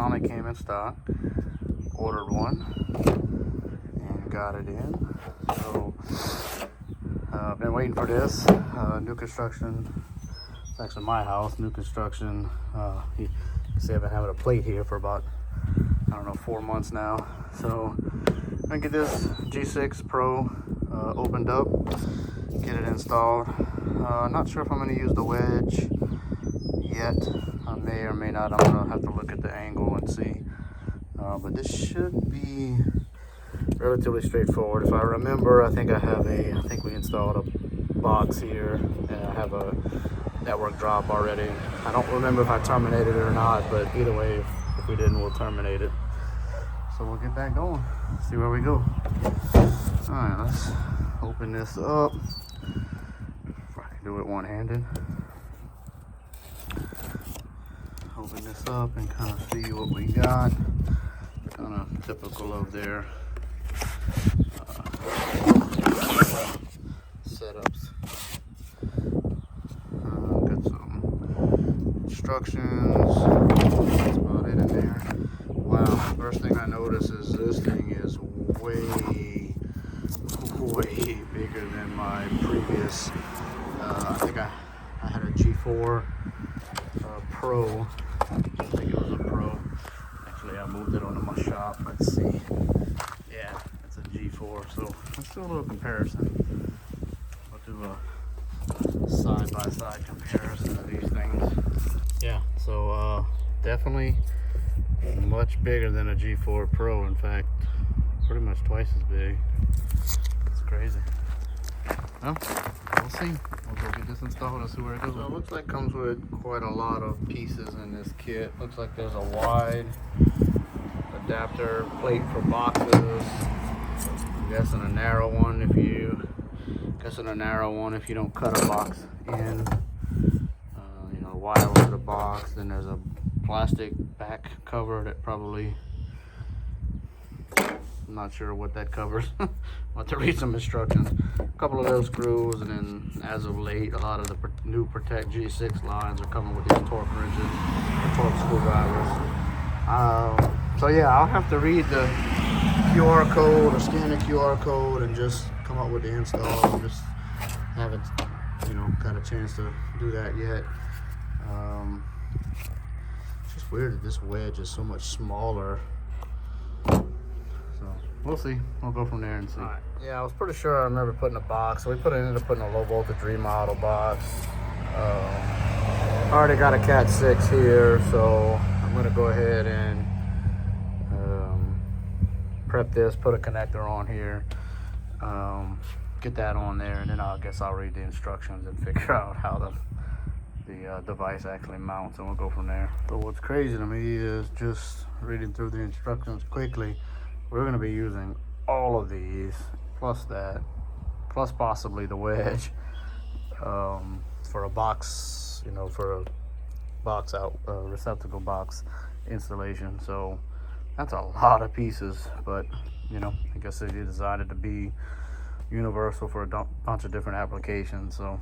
finally came in stock. Ordered one and got it in. So I've been waiting for this. New construction. It's actually my house, new construction. You can see I've been having a plate here for about, I don't know, 4 months now. So I'm gonna get this G6 Pro opened up, get it installed. Not sure if I'm gonna use the wedge yet. I may or may not. I'm gonna have to look at the angle and see. But this should be relatively straightforward. If I remember, I think we installed a box here, and I have a network drop already. I don't remember if I terminated it or not, but either way, if we didn't, we'll terminate it. So we'll get that going, see where we go. All right, let's open this up. If I can do it one-handed. Open this up and kind of see what we got. Kind of typical of their setups. Got some instructions. That's about it in there. Wow, first thing I notice is this thing is way bigger than my previous. I think I had a G4 Pro. I think it was a Pro. Actually, I moved it onto my shop. Let's see. Yeah, it's a G4. So let's do a little comparison. I'll do a side-by-side comparison of these things. Yeah, so definitely much bigger than a G4 Pro. In fact, pretty much twice as big. It's crazy. Well, we'll see. We'll go get this installed and see where it goes. So it looks like it comes with quite a lot of pieces in this kit. Looks like there's a wide adapter plate for boxes. I'm guessing a narrow one if you don't cut a box in. Wire over the box. Then there's a plastic back cover that probably, I'm not sure what that covers. I'll have to read some instructions. A couple of those screws, and then as of late, a lot of the new Protect G6 lines are coming with these torque wrenches or torque screwdrivers. So yeah, I'll have to read the QR code or scan the QR code and just come up with the install. Just haven't, got a chance to do that yet. It's just weird that this wedge is so much smaller. So we'll see. We'll go from there and see. Right. Yeah, I was pretty sure I remember putting a box. So we ended up putting a low voltage remodel box. I already got a Cat 6 here, so I'm gonna go ahead and prep this, put a connector on here, get that on there, and then I guess I'll read the instructions and figure out how the device actually mounts, and we'll go from there. So what's crazy to me is, just reading through the instructions quickly, we're going to be using all of these, plus that, plus possibly the wedge, for a box, for a box out, receptacle box installation. So that's a lot of pieces, but I guess they designed it to be universal for a bunch of different applications. So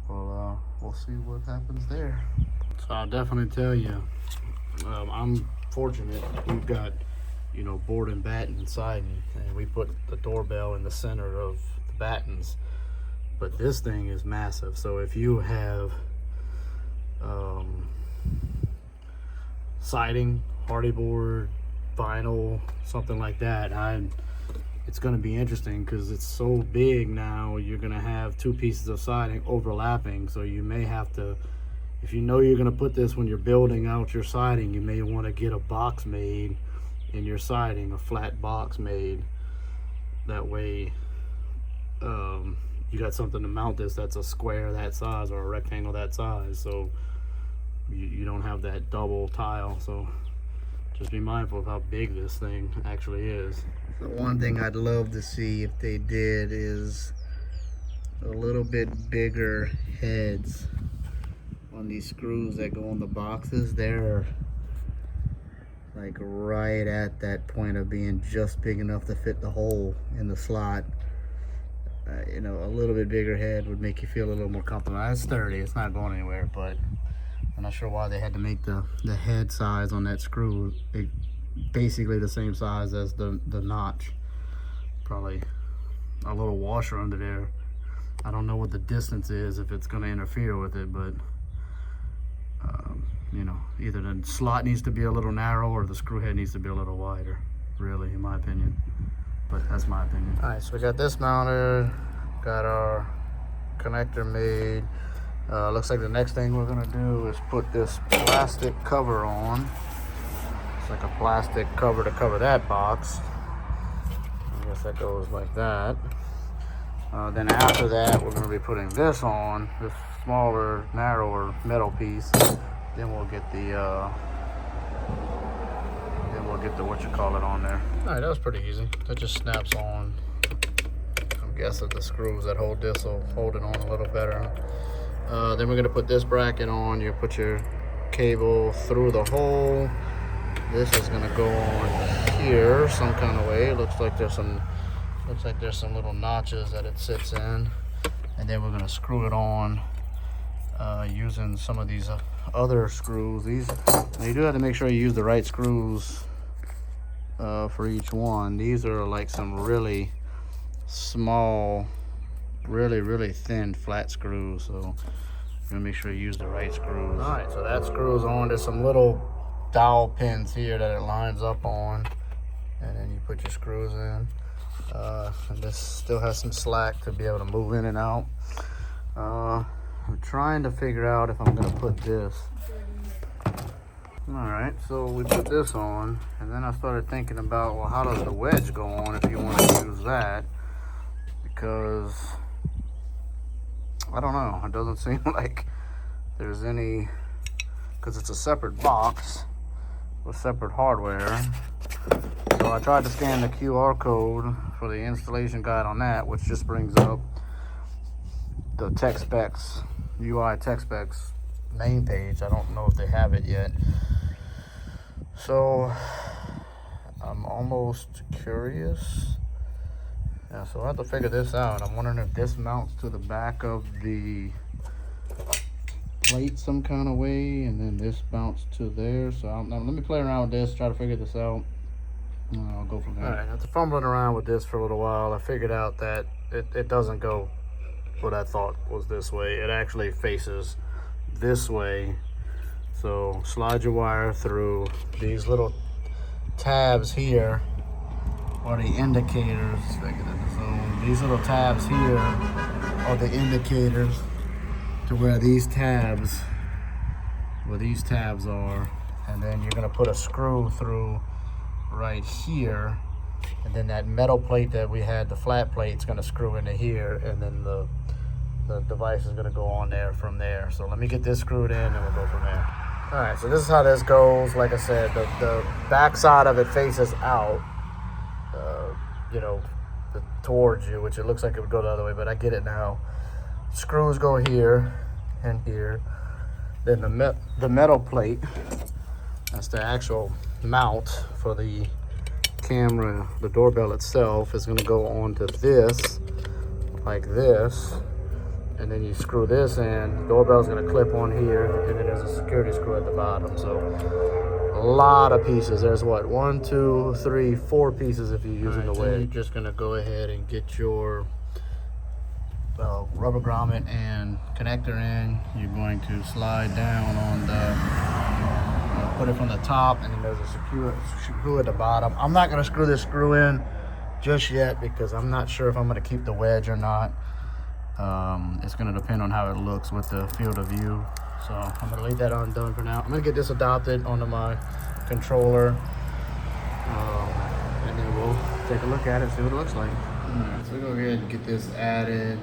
we'll see what happens there. So I'll definitely tell you, I'm fortunate. We've got, board and batten inside, and we put the doorbell in the center of the battens. But this thing is massive. So if you have siding, hardy board, vinyl, something like that, it's going to be interesting because it's so big now. You're going to have two pieces of siding overlapping, so you may have to, if you're going to put this when you're building out your siding, you may want to get a box made in your siding, a flat box made. That way you got something to mount this that's a square that size or a rectangle that size, so you don't have that double tile. So just be mindful of how big this thing actually is. The one thing I'd love to see if they did is a little bit bigger heads on these screws that go on the boxes. They're like right at that point of being just big enough to fit the hole in the slot. A little bit bigger head would make you feel a little more comfortable. It's sturdy, it's not going anywhere, but I'm not sure why they had to make the head size on that screw basically the same size as the notch. Probably a little washer under there. I don't know what the distance is, if it's going to interfere with it, but you know, either the slot needs to be a little narrow or the screw head needs to be a little wider, really, in my opinion. But that's my opinion. All right, so we got this mounted, got our connector made. Looks like the next thing we're gonna do is put this plastic cover on. It's like a plastic cover to cover that box. I guess that goes like that. Then after that, we're gonna be putting this on, this smaller, narrower metal piece. Then we'll get the what you call it on there. All right, that was pretty easy. That just snaps on. I'm guessing the screws that hold this will hold it on a little better. Then we're gonna put this bracket on. You put your cable through the hole. This is gonna go on here some kind of way. It looks like there's some little notches that it sits in, and then we're gonna screw it on using some of these other screws. These, now you do have to make sure you use the right screws for each one. These are like some really small, really thin flat screws, so you're gonna make sure you use the right screws. All right, so that screws on. There's some little dowel pins here that it lines up on, and then you put your screws in. And this still has some slack to be able to move in and out. I'm trying to figure out if I'm gonna put this. All right, so we put this on, and then I started thinking about, well, how does the wedge go on if you want to use that? Because I don't know, it doesn't seem like there's any, because it's a separate box with separate hardware. So I tried to scan the QR code for the installation guide on that, which just brings up the tech specs, UI tech specs main page. I don't know if they have it yet. So I'm almost curious. Yeah, so I have to figure this out. I'm wondering if this mounts to the back of the plate some kind of way, and then this mounts to there. So let me play around with this, try to figure this out. I'll go from there. All right, after fumbling around with this for a little while, I figured out that it doesn't go what I thought was this way. It actually faces this way. So slide your wire through. These little tabs here are the indicators. These little tabs here are the indicators to where these tabs are, and then you're gonna put a screw through right here, and then that metal plate that we had, the flat plate, is gonna screw into here, and then the device is gonna go on there from there. So let me get this screwed in, and we'll go from there. All right, so this is how this goes. Like I said, the back side of it faces out, you know, towards you, which it looks like it would go the other way, but I get it now. Screws go here and here. Then the metal plate, that's the actual mount for the camera, the doorbell itself, is gonna go onto this, like this. And then you screw this in, the doorbell's gonna clip on here, and then there's a security screw at the bottom. So a lot of pieces. There's what, 1, 2, 3, 4 pieces if you're using the wedge. You're just gonna go ahead and get your rubber grommet and connector in. You're going to slide down on the, put it from the top, and then there's a screw at the bottom. I'm not gonna screw this screw in just yet because I'm not sure if I'm gonna keep the wedge or not. It's going to depend on how it looks with the field of view. So I'm going to leave that undone for now. I'm going to get this adopted onto my controller, and then we'll take a look at it, see what it looks like. Alright, so we'll go ahead and get this added,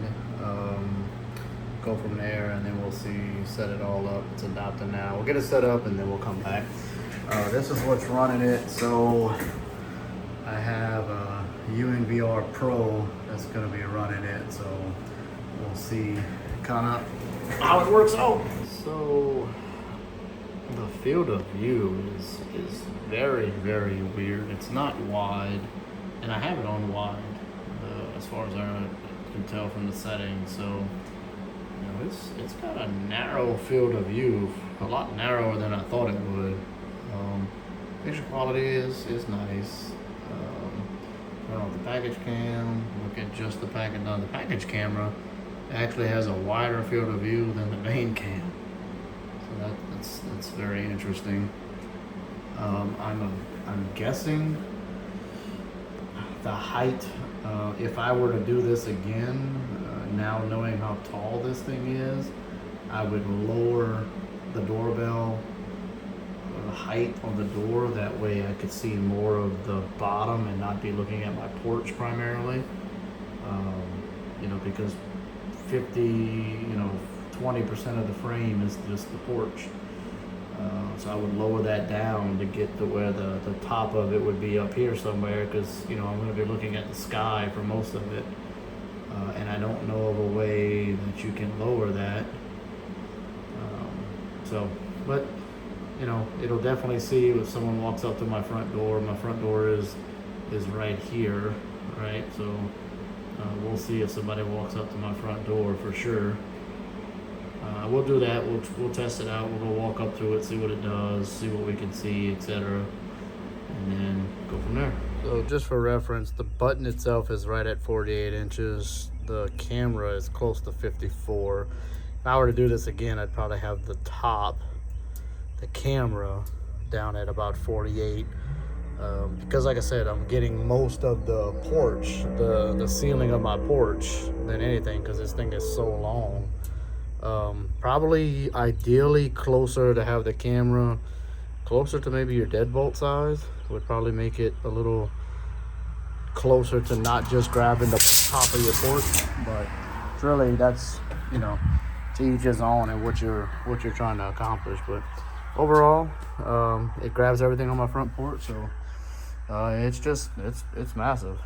go from there, and then we'll set it all up. It's adopted now. We'll get it set up and then we'll come back. This is what's running it. So I have a UNVR Pro that's going to be running it. So we'll see kind of how it works out. So the field of view is very weird. It's not wide, and I have it on wide as far as I can tell from the settings. So It's got a narrow field of view, a lot narrower than I thought it would. Picture quality is nice. Turn off the package cam, look at just the package. Now the package camera actually has a wider field of view than the main cam, so that's very interesting. I'm guessing the height. If I were to do this again, now knowing how tall this thing is, I would lower the doorbell, the height on the door. That way I could see more of the bottom and not be looking at my porch primarily. Because 20% of the frame is just the porch. So I would lower that down to get to where the top of it would be up here somewhere, because I'm going to be looking at the sky for most of it, and I don't know of a way that you can lower that. But it'll definitely see if someone walks up to my front door. My front door is right here, right? So we'll see if somebody walks up to my front door for sure. We'll do that. We'll test it out. We'll go walk up to it, see what it does, see what we can see, etc., and then go from there. So just for reference, the button itself is right at 48 inches. The camera is close to 54. If I were to do this again, I'd probably have the camera down at about 48. Because like I said, I'm getting most of the porch, the ceiling of my porch than anything, because this thing is so long. Probably ideally closer to have the camera closer to maybe your deadbolt size would probably make it a little closer to not just grabbing the top of your porch. But really, that's to each his own and what you're trying to accomplish. But overall, it grabs everything on my front porch, so it's massive.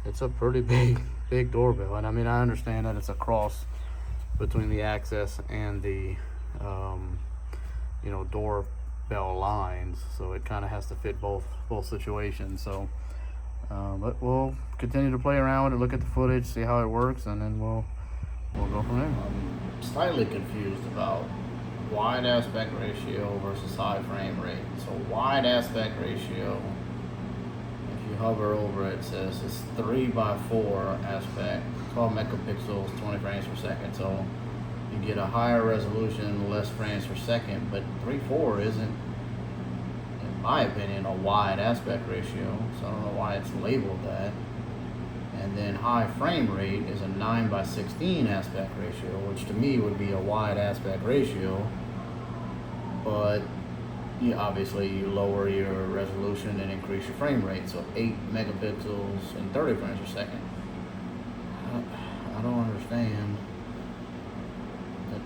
It's a pretty big doorbell, and I mean, I understand that it's a cross between the access and the doorbell lines, so it kind of has to fit both situations. So but we'll continue to play around with it, look at the footage, see how it works, and then we'll go from there. I'm slightly confused about wide aspect ratio versus high frame rate. So wide aspect ratio, if you hover over it, says it's 3:4 aspect, 12 megapixels, 20 frames per second. So you get a higher resolution, less frames per second, but 3:4 isn't, in my opinion, a wide aspect ratio. So I don't know why it's labeled that. And then high frame rate is a 9:16 aspect ratio, which to me would be a wide aspect ratio. But obviously you lower your resolution and increase your frame rate. So 8 megapixels and 30 frames per second. I don't understand.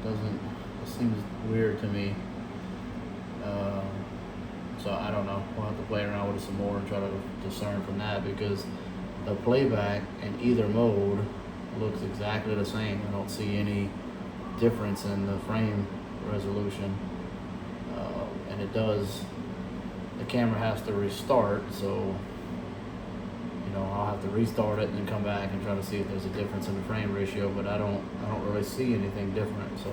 It seems weird to me. So I don't know. We'll have to play around with it some more and try to discern from that, because the playback in either mode looks exactly the same. I don't see any difference in the frame resolution. And the camera has to restart, so I'll have to restart it and then come back and try to see if there's a difference in the frame ratio, but I don't really see anything different. So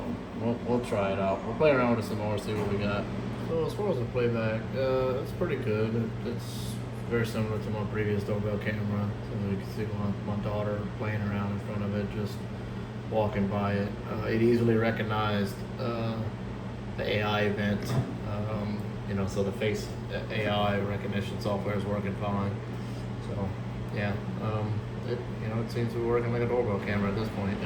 we'll try it out. We'll play around with it some more, see what we got. So as far as the playback, it's pretty good. It's very similar to my previous doorbell camera. So you can see my daughter playing around in front of it, just walking by it. It easily recognized the AI event. So the face AI recognition software is working fine. So yeah, it seems to be working like a doorbell camera at this point.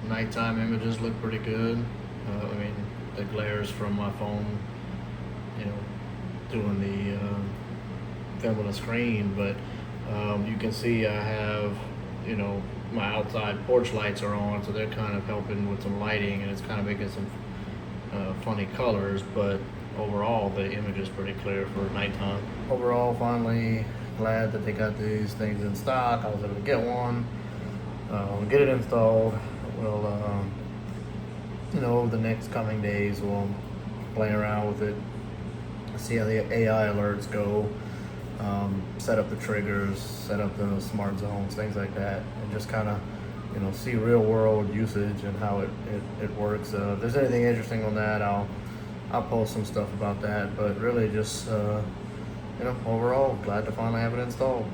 Nighttime images look pretty good. I mean, the glares from my phone, doing the film on the screen, but you can see I have, my outside porch lights are on, so they're kind of helping with some lighting, and it's kind of making some funny colors, but overall the image is pretty clear for nighttime. Overall, finally glad that they got these things in stock. I was able to get one, get it installed. We'll over the next coming days we'll play around with it, see how the AI alerts go, set up the triggers, set up the smart zones, things like that, and just kind of you know, see real world usage and how it works. If there's anything interesting on that, I'll post some stuff about that. But really, just you know, overall, glad to finally have it installed.